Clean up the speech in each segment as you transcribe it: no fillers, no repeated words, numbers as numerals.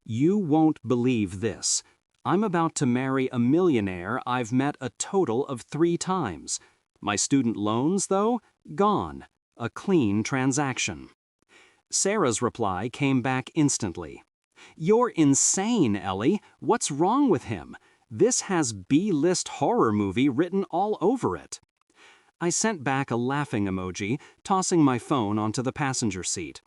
You won't believe this. I'm about to marry a millionaire I've met a total of 3 times. My student loans, though, gone. A clean transaction. Sarah's reply came back instantly. You're insane, Ellie. What's wrong with him? This has B-list horror movie written all over it. I sent back a laughing emoji, tossing my phone onto the passenger seat.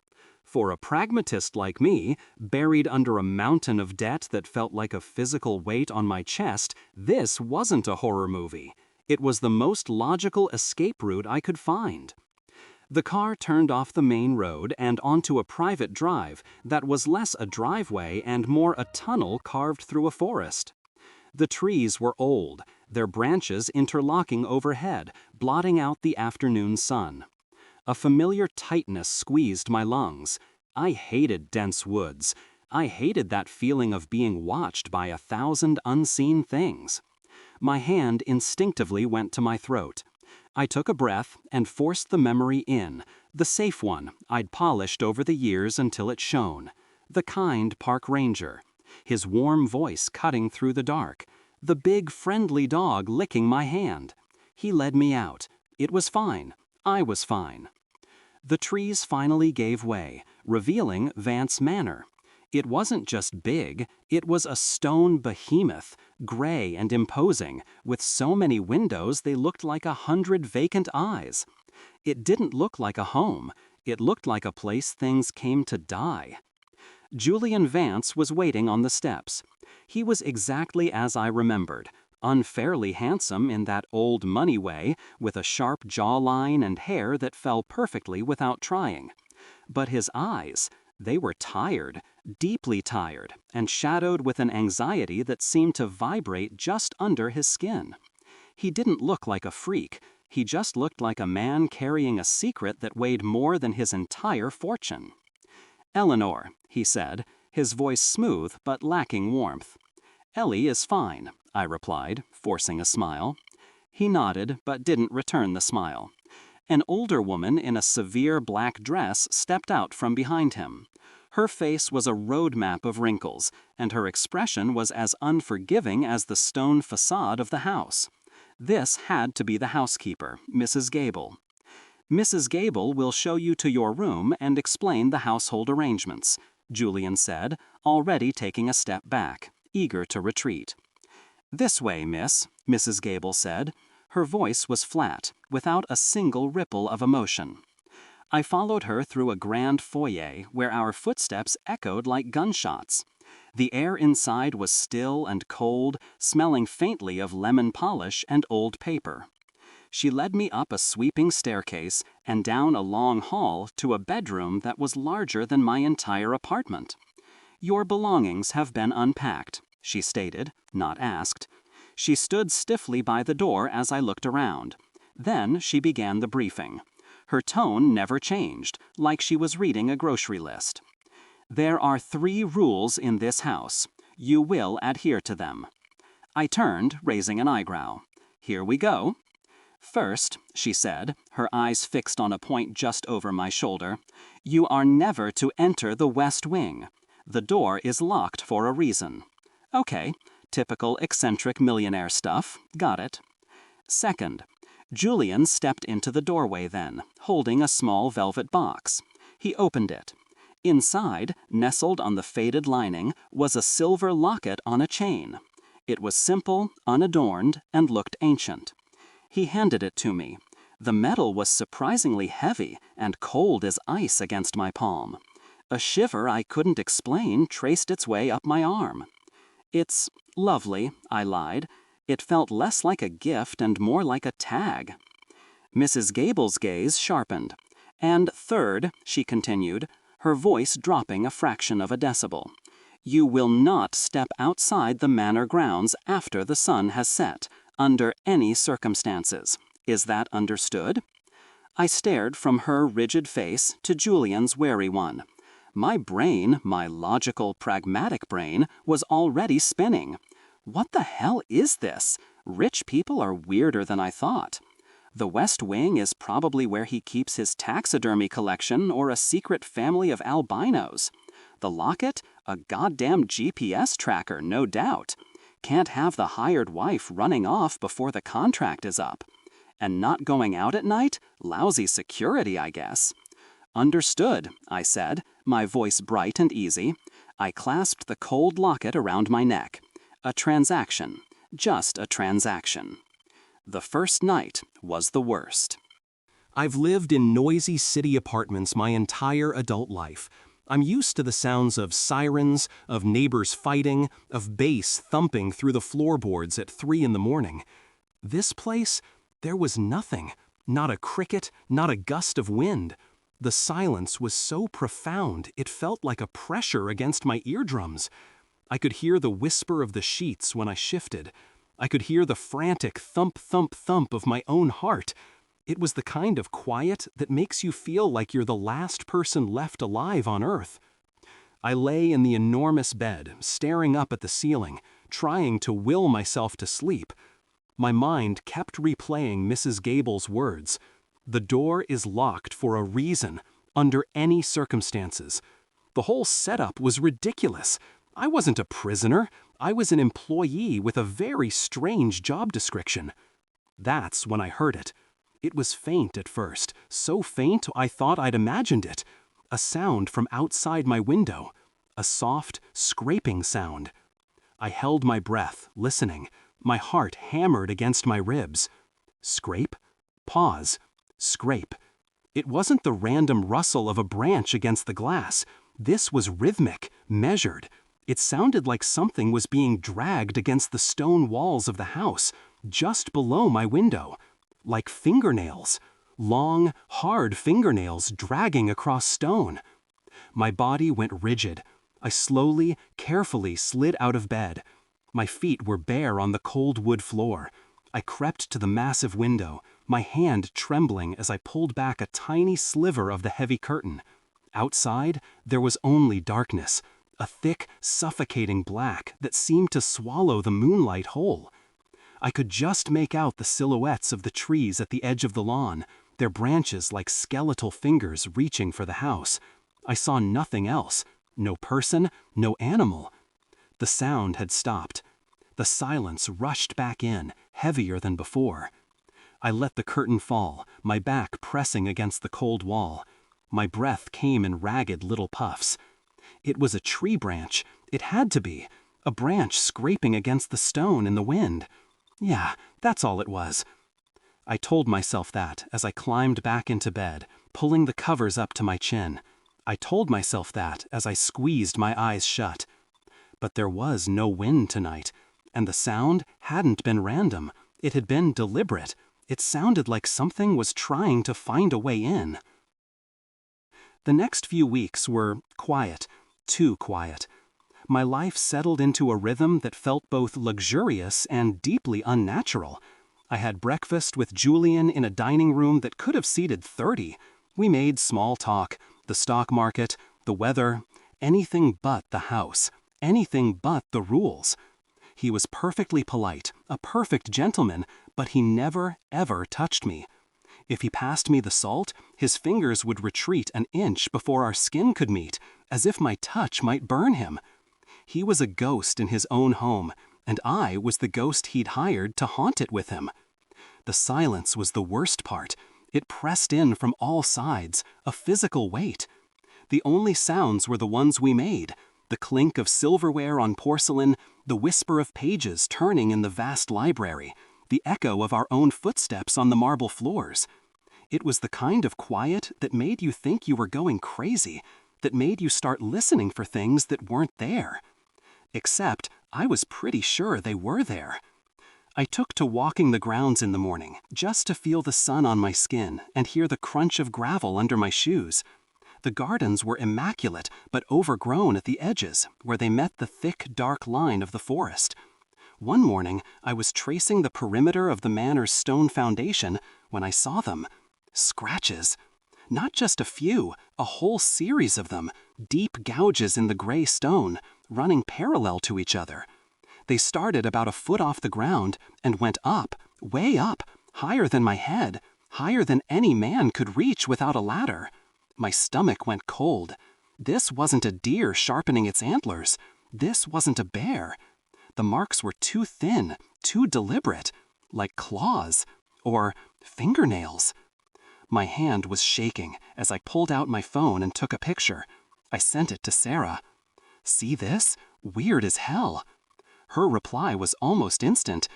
For a pragmatist like me, buried under a mountain of debt that felt like a physical weight on my chest, this wasn't a horror movie. It was the most logical escape route I could find. The car turned off the main road and onto a private drive that was less a driveway and more a tunnel carved through a forest. The trees were old, their branches interlocking overhead, blotting out the afternoon sun. A familiar tightness squeezed my lungs. I hated dense woods. I hated that feeling of being watched by 1,000 unseen things. My hand instinctively went to my throat. I took a breath and forced the memory in, the safe one I'd polished over the years until it shone. The kind park ranger. His warm voice cutting through the dark. The big friendly dog licking my hand. He led me out. It was fine. I was fine. The trees finally gave way, revealing Vance Manor. It wasn't just big, it was a stone behemoth, gray and imposing, with so many windows they looked like 100 vacant eyes. It didn't look like a home, it looked like a place things came to die. Julian Vance was waiting on the steps. He was exactly as I remembered, unfairly handsome in that old money way, with a sharp jawline and hair that fell perfectly without trying. But his eyes, they were tired, deeply tired, and shadowed with an anxiety that seemed to vibrate just under his skin. He didn't look like a freak, he just looked like a man carrying a secret that weighed more than his entire fortune. "Eleanor," he said, his voice smooth but lacking warmth. "Ellie is fine," I replied, forcing a smile. He nodded but didn't return the smile. An older woman in a severe black dress stepped out from behind him. Her face was a road map of wrinkles, and her expression was as unforgiving as the stone facade of the house. This had to be the housekeeper, Mrs. Gable. "Mrs. Gable will show you to your room and explain the household arrangements," Julian said, already taking a step back, eager to retreat. "This way, miss," Mrs. Gable said. Her voice was flat, without a single ripple of emotion. I followed her through a grand foyer where our footsteps echoed like gunshots. The air inside was still and cold, smelling faintly of lemon polish and old paper. She led me up a sweeping staircase and down a long hall to a bedroom that was larger than my entire apartment. "Your belongings have been unpacked," she stated, not asked. She stood stiffly by the door as I looked around. Then she began the briefing. Her tone never changed, like she was reading a grocery list. "There are 3 rules in this house. You will adhere to them." I turned, raising an eyebrow. "Here we go." "First," she said, her eyes fixed on a point just over my shoulder, "you are never to enter the West Wing. The door is locked for a reason." "Okay, typical eccentric millionaire stuff. Got it." "Second," Julian stepped into the doorway then, holding a small velvet box. He opened it. Inside, nestled on the faded lining, was a silver locket on a chain. It was simple, unadorned, and looked ancient. He handed it to me. The metal was surprisingly heavy and cold as ice against my palm. A shiver I couldn't explain traced its way up my arm. "It's lovely," I lied. It felt less like a gift and more like a tag. Mrs. Gable's gaze sharpened. "And third," she continued, her voice dropping a fraction of a decibel, "you will not step outside the manor grounds after the sun has set, under any circumstances. Is that understood?" I stared from her rigid face to Julian's wary one. My brain, my logical, pragmatic brain, was already spinning. What the hell is this? Rich people are weirder than I thought. The West Wing is probably where he keeps his taxidermy collection or a secret family of albinos. The locket? A goddamn GPS tracker, no doubt. Can't have the hired wife running off before the contract is up. And not going out at night? Lousy security, I guess. Understood, I said, my voice bright and easy. I clasped the cold locket around my neck. A transaction. Just a transaction. The first night was the worst. I've lived in noisy city apartments my entire adult life. I'm used to the sounds of sirens, of neighbors fighting, of bass thumping through the floorboards at 3 in the morning. This place, there was nothing. Not a cricket, not a gust of wind. The silence was so profound, it felt like a pressure against my eardrums. I could hear the whisper of the sheets when I shifted. I could hear the frantic thump, thump, thump of my own heart. It was the kind of quiet that makes you feel like you're the last person left alive on Earth. I lay in the enormous bed, staring up at the ceiling, trying to will myself to sleep. My mind kept replaying Mrs. Gable's words. The door is locked for a reason, under any circumstances. The whole setup was ridiculous. I wasn't a prisoner. I was an employee with a very strange job description. That's when I heard it. It was faint at first, so faint I thought I'd imagined it. A sound from outside my window. A soft, scraping sound. I held my breath, listening. My heart hammered against my ribs. Scrape? Pause. Scrape. It wasn't the random rustle of a branch against the glass. This was rhythmic, measured. It sounded like something was being dragged against the stone walls of the house, just below my window. Like fingernails. Long, hard fingernails dragging across stone. My body went rigid. I slowly, carefully slid out of bed. My feet were bare on the cold wood floor. I crept to the massive window, my hand trembling as I pulled back a tiny sliver of the heavy curtain. Outside, there was only darkness, a thick, suffocating black that seemed to swallow the moonlight whole. I could just make out the silhouettes of the trees at the edge of the lawn, their branches like skeletal fingers reaching for the house. I saw nothing else, no person, no animal. The sound had stopped. The silence rushed back in, heavier than before. I let the curtain fall, my back pressing against the cold wall. My breath came in ragged little puffs. It was a tree branch. It had to be. A branch scraping against the stone in the wind. Yeah, that's all it was. I told myself that as I climbed back into bed, pulling the covers up to my chin. I told myself that as I squeezed my eyes shut. But there was no wind tonight, and the sound hadn't been random. It had been deliberate. It sounded like something was trying to find a way in. The next few weeks were quiet, too quiet. My life settled into a rhythm that felt both luxurious and deeply unnatural. I had breakfast with Julian in a dining room that could have seated 30. We made small talk, the stock market, the weather, anything but the house, anything but the rules. He was perfectly polite, a perfect gentleman, but he never, ever touched me. If he passed me the salt, his fingers would retreat an inch before our skin could meet, as if my touch might burn him. He was a ghost in his own home, and I was the ghost he'd hired to haunt it with him. The silence was the worst part. It pressed in from all sides, a physical weight. The only sounds were the ones we made, the clink of silverware on porcelain, the whisper of pages turning in the vast library, the echo of our own footsteps on the marble floors. It was the kind of quiet that made you think you were going crazy, that made you start listening for things that weren't there. Except, I was pretty sure they were there. I took to walking the grounds in the morning, just to feel the sun on my skin and hear the crunch of gravel under my shoes. The gardens were immaculate, but overgrown at the edges, where they met the thick, dark line of the forest. One morning, I was tracing the perimeter of the manor's stone foundation when I saw them. Scratches. Not just a few, a whole series of them, deep gouges in the gray stone, running parallel to each other. They started about a foot off the ground and went up, way up, higher than my head, higher than any man could reach without a ladder. My stomach went cold. This wasn't a deer sharpening its antlers. This wasn't a bear. The marks were too thin, too deliberate, like claws or fingernails. My hand was shaking as I pulled out my phone and took a picture. I sent it to Sarah. "See this? Weird as hell." Her reply was almost instant.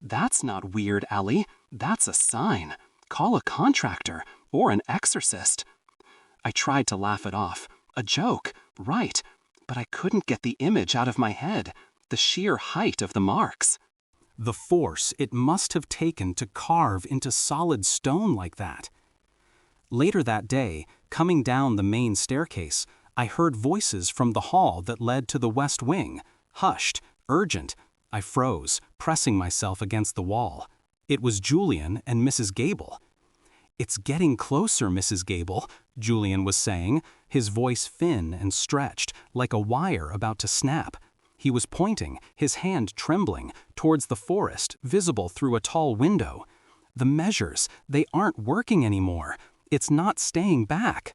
"That's not weird, Allie. That's a sign. Call a contractor or an exorcist." I tried to laugh it off. A joke, right, but I couldn't get the image out of my head, the sheer height of the marks. The force it must have taken to carve into solid stone like that. Later that day, coming down the main staircase, I heard voices from the hall that led to the west wing, hushed, urgent. I froze, pressing myself against the wall. It was Julian and Mrs. Gable. "It's getting closer, Mrs. Gable," Julian was saying, his voice thin and stretched, like a wire about to snap. He was pointing, his hand trembling, towards the forest, visible through a tall window. "The measures, they aren't working anymore. It's not staying back."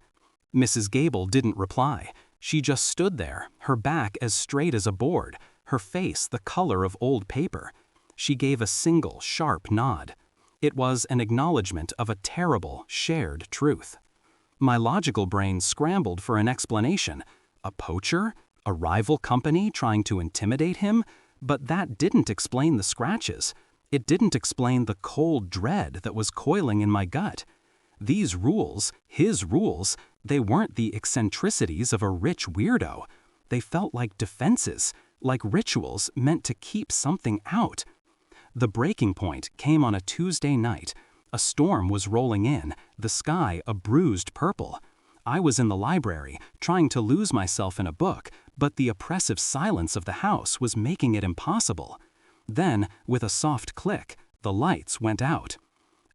Mrs. Gable didn't reply. She just stood there, her back as straight as a board, her face the color of old paper. She gave a single, sharp nod. It was an acknowledgement of a terrible, shared truth. My logical brain scrambled for an explanation. A poacher? A rival company trying to intimidate him? But that didn't explain the scratches. It didn't explain the cold dread that was coiling in my gut. These rules, his rules, they weren't the eccentricities of a rich weirdo. They felt like defenses, like rituals meant to keep something out. The breaking point came on a Tuesday night. A storm was rolling in, the sky a bruised purple. I was in the library, trying to lose myself in a book, but the oppressive silence of the house was making it impossible. Then, with a soft click, the lights went out.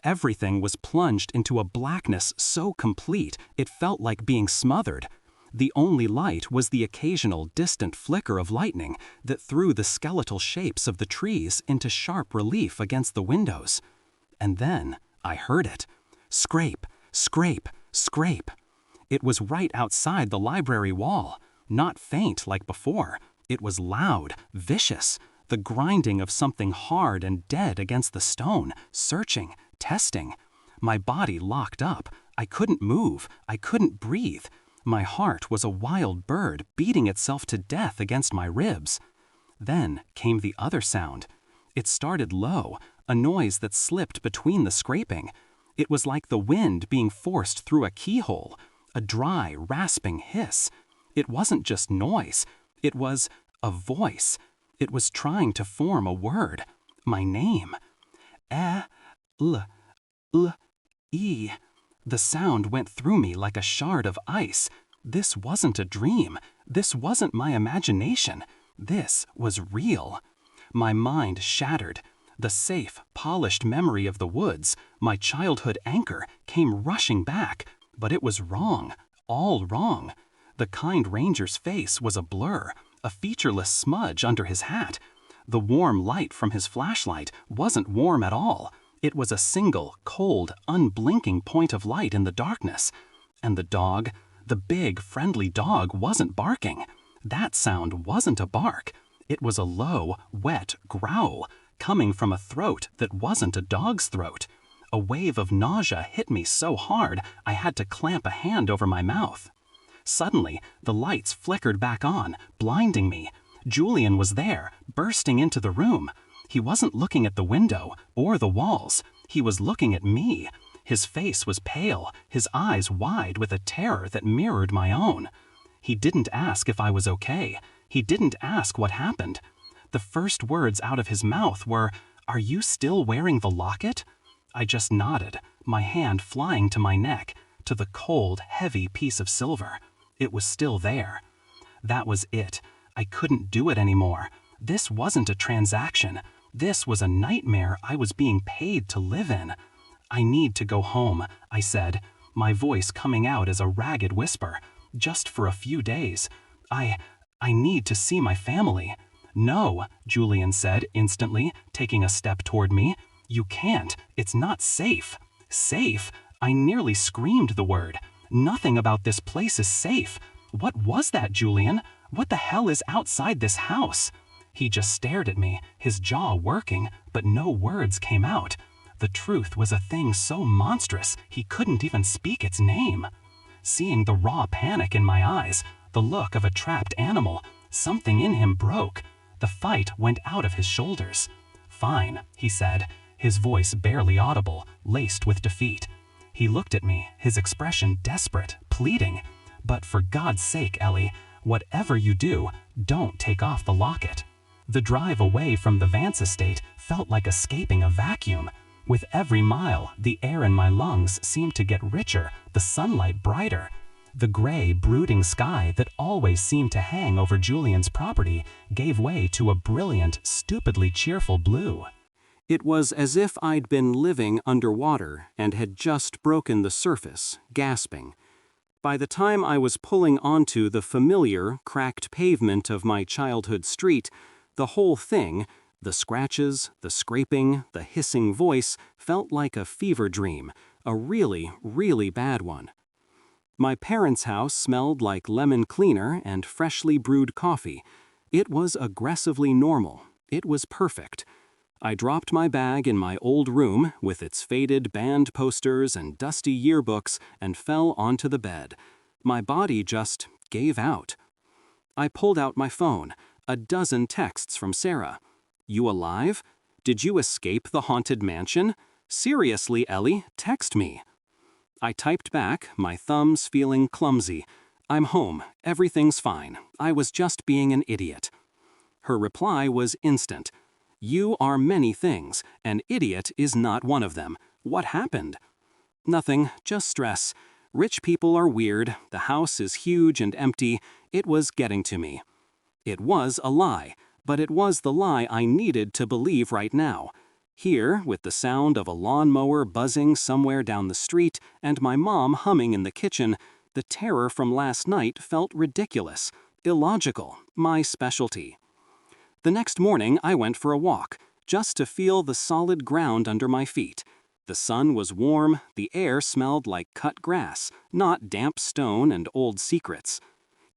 Everything was plunged into a blackness so complete it felt like being smothered. The only light was the occasional distant flicker of lightning that threw the skeletal shapes of the trees into sharp relief against the windows. And then I heard it. Scrape, scrape, scrape. It was right outside the library wall. Not faint like before. It was loud, vicious, the grinding of something hard and dead against the stone, searching, testing. My body locked up. I couldn't move. I couldn't breathe. My heart was a wild bird beating itself to death against my ribs. Then came the other sound. It started low, a noise that slipped between the scraping. It was like the wind being forced through a keyhole, a dry, rasping hiss. It wasn't just noise. It was a voice. It was trying to form a word. My name. E. The sound went through me like a shard of ice. This wasn't a dream. This wasn't my imagination. This was real. My mind shattered. The safe, polished memory of the woods, my childhood anchor, came rushing back. But it was wrong. All wrong. The kind ranger's face was a blur, a featureless smudge under his hat. The warm light from his flashlight wasn't warm at all. It was a single, cold, unblinking point of light in the darkness. And the dog, the big, friendly dog, wasn't barking. That sound wasn't a bark. It was a low, wet growl, coming from a throat that wasn't a dog's throat. A wave of nausea hit me so hard I had to clamp a hand over my mouth. Suddenly, the lights flickered back on, blinding me. Julian was there, bursting into the room. He wasn't looking at the window or the walls. He was looking at me. His face was pale, his eyes wide with a terror that mirrored my own. He didn't ask if I was okay. He didn't ask what happened. The first words out of his mouth were, "Are you still wearing the locket?" I just nodded, my hand flying to my neck, to the cold, heavy piece of silver. It was still there. That was it. I couldn't do it anymore. This wasn't a transaction. This was a nightmare I was being paid to live in. "I need to go home," I said, my voice coming out as a ragged whisper. "Just for a few days. I need to see my family." "No," Julian said instantly, taking a step toward me. "You can't. It's not safe." "Safe?" I nearly screamed the word. "Nothing about this place is safe." "What was that, Julian? What the hell is outside this house?" He just stared at me, his jaw working, but no words came out. The truth was a thing so monstrous he couldn't even speak its name. Seeing the raw panic in my eyes, the look of a trapped animal, something in him broke. The fight went out of his shoulders. "Fine," he said, his voice barely audible, laced with defeat. He looked at me, his expression desperate, pleading. "But for God's sake, Ellie, whatever you do, don't take off the locket." The drive away from the Vance estate felt like escaping a vacuum. With every mile, the air in my lungs seemed to get richer, the sunlight brighter. The gray, brooding sky that always seemed to hang over Julian's property gave way to a brilliant, stupidly cheerful blue. It was as if I'd been living underwater and had just broken the surface, gasping. By the time I was pulling onto the familiar, cracked pavement of my childhood street, the whole thing, the scratches, the scraping, the hissing voice, felt like a fever dream, a really, really bad one. My parents' house smelled like lemon cleaner and freshly brewed coffee. It was aggressively normal. It was perfect. I dropped my bag in my old room with its faded band posters and dusty yearbooks and fell onto the bed. My body just gave out. I pulled out my phone, a dozen texts from Sarah. "You alive? Did you escape the haunted mansion? Seriously, Ellie, text me." I typed back, my thumbs feeling clumsy. "I'm home. Everything's fine. I was just being an idiot." Her reply was instant. "You are many things. An idiot is not one of them. What happened?" "Nothing, just stress. Rich people are weird. The house is huge and empty. It was getting to me." It was a lie, but it was the lie I needed to believe right now. Here, with the sound of a lawnmower buzzing somewhere down the street and my mom humming in the kitchen, the terror from last night felt ridiculous, illogical, my specialty. The next morning I went for a walk, just to feel the solid ground under my feet. The sun was warm, the air smelled like cut grass, not damp stone and old secrets.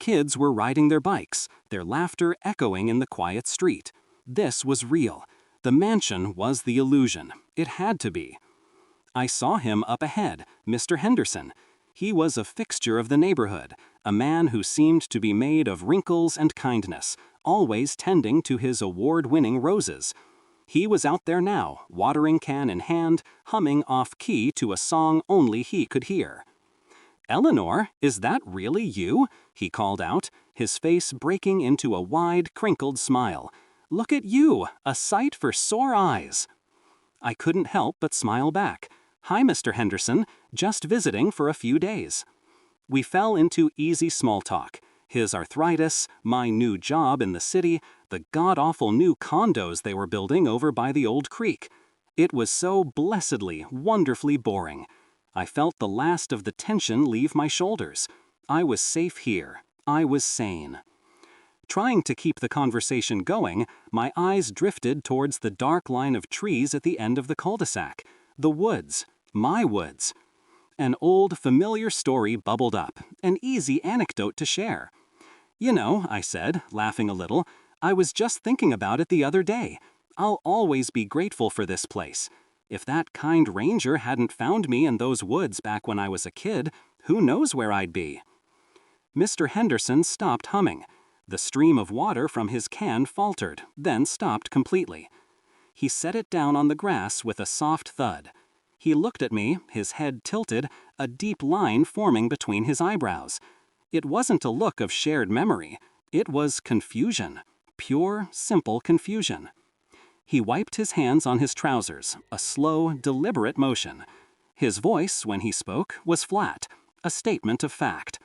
Kids were riding their bikes, their laughter echoing in the quiet street. This was real. The mansion was the illusion. It had to be. I saw him up ahead, Mr. Henderson. He was a fixture of the neighborhood, a man who seemed to be made of wrinkles and kindness, always tending to his award-winning roses. He was out there now, watering can in hand, humming off-key to a song only he could hear. "Eleanor, is that really you?" he called out, his face breaking into a wide, crinkled smile. "Look at you, a sight for sore eyes." I couldn't help but smile back. "Hi, Mr. Henderson, just visiting for a few days." We fell into easy small talk. His arthritis, my new job in the city, the god-awful new condos they were building over by the old creek. It was so blessedly, wonderfully boring. I felt the last of the tension leave my shoulders. I was safe here. I was sane. Trying to keep the conversation going, my eyes drifted towards the dark line of trees at the end of the cul-de-sac. The woods. My woods. An old, familiar story bubbled up, an easy anecdote to share. "You know," I said, laughing a little, "I was just thinking about it the other day. I'll always be grateful for this place. If that kind ranger hadn't found me in those woods back when I was a kid, who knows where I'd be?" Mr. Henderson stopped humming. The stream of water from his can faltered, then stopped completely. He set it down on the grass with a soft thud. He looked at me, his head tilted, a deep line forming between his eyebrows. It wasn't a look of shared memory. It was confusion. Pure, simple confusion. He wiped his hands on his trousers, a slow, deliberate motion. His voice, when he spoke, was flat, a statement of fact.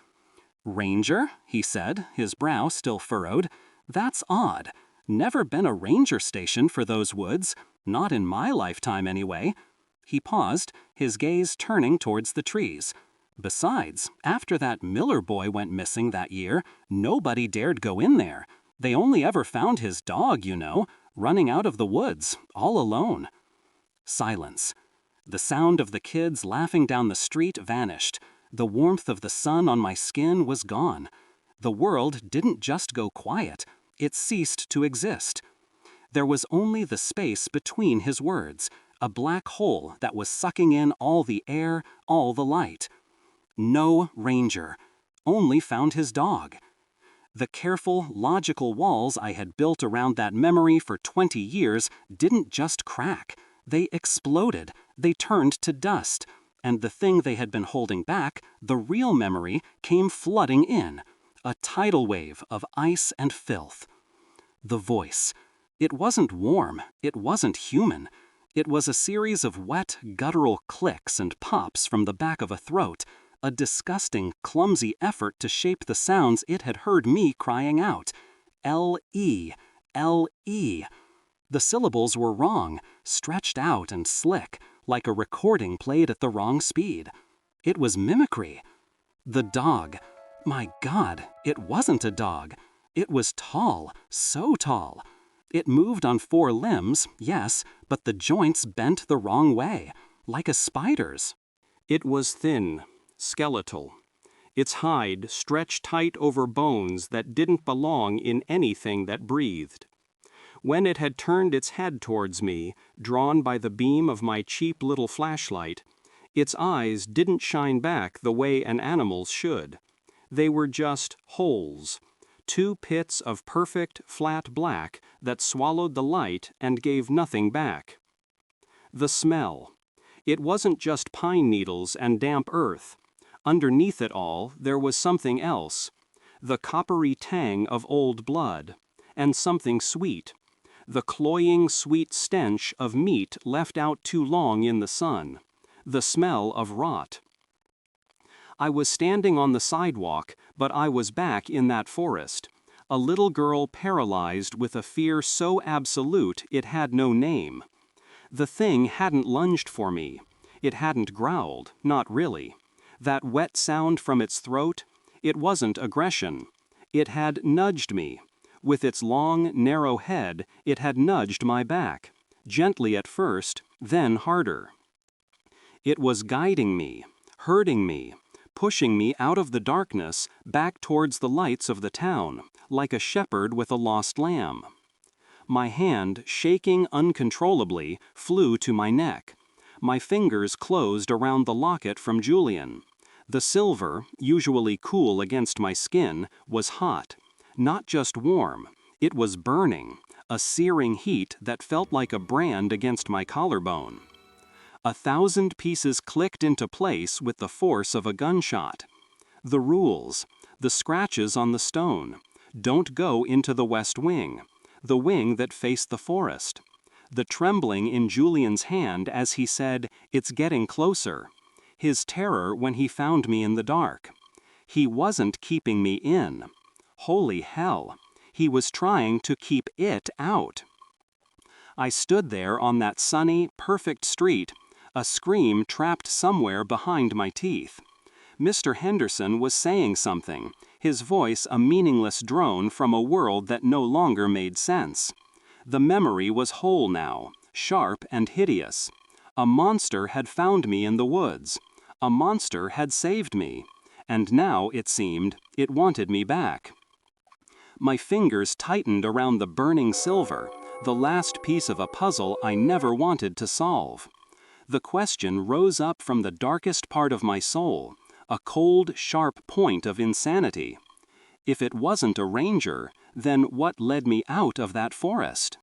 "Ranger?" he said, his brow still furrowed. "That's odd. Never been a ranger station for those woods, not in my lifetime anyway." He paused, his gaze turning towards the trees. "Besides, after that Miller boy went missing that year, nobody dared go in there. They only ever found his dog, you know, running out of the woods, all alone." Silence. The sound of the kids laughing down the street vanished. The warmth of the sun on my skin was gone. The world didn't just go quiet, it ceased to exist. There was only the space between his words, a black hole that was sucking in all the air, all the light. No ranger, only found his dog. The careful, logical walls I had built around that memory for 20 years didn't just crack. They exploded, they turned to dust, and the thing they had been holding back, the real memory, came flooding in, a tidal wave of ice and filth. The voice. It wasn't warm, it wasn't human. It was a series of wet, guttural clicks and pops from the back of a throat, a disgusting, clumsy effort to shape the sounds it had heard me crying out. L-E, L-E. The syllables were wrong, stretched out and slick, like a recording played at the wrong speed. It was mimicry. The dog. My God, it wasn't a dog. It was tall, so tall. It moved on 4 limbs, yes, but the joints bent the wrong way, like a spider's. It was thin, skeletal. Its hide stretched tight over bones that didn't belong in anything that breathed. When it had turned its head towards me, drawn by the beam of my cheap little flashlight, its eyes didn't shine back the way an animal's should. They were just holes. 2 pits of perfect, flat black that swallowed the light and gave nothing back. The smell. It wasn't just pine needles and damp earth. Underneath it all, there was something else. The coppery tang of old blood. And something sweet. The cloying, sweet stench of meat left out too long in the sun. The smell of rot. I was standing on the sidewalk, but I was back in that forest. A little girl paralyzed with a fear so absolute it had no name. The thing hadn't lunged for me. It hadn't growled, not really. That wet sound from its throat, it wasn't aggression. It had nudged me. With its long, narrow head, it had nudged my back. Gently at first, then harder. It was guiding me, herding me, pushing me out of the darkness back towards the lights of the town, like a shepherd with a lost lamb. My hand, shaking uncontrollably, flew to my neck. My fingers closed around the locket from Julian. The silver, usually cool against my skin, was hot. Not just warm, it was burning, a searing heat that felt like a brand against my collarbone. 1,000 pieces clicked into place with the force of a gunshot. The rules, the scratches on the stone. Don't go into the west wing, the wing that faced the forest. The trembling in Julian's hand as he said, "It's getting closer." His terror when he found me in the dark. He wasn't keeping me in. Holy hell, he was trying to keep it out. I stood there on that sunny, perfect street, a scream trapped somewhere behind my teeth. Mr. Henderson was saying something, his voice a meaningless drone from a world that no longer made sense. The memory was whole now, sharp and hideous. A monster had found me in the woods. A monster had saved me. And now, it seemed, it wanted me back. My fingers tightened around the burning silver, the last piece of a puzzle I never wanted to solve. The question rose up from the darkest part of my soul, a cold, sharp point of insanity. If it wasn't a ranger, then what led me out of that forest?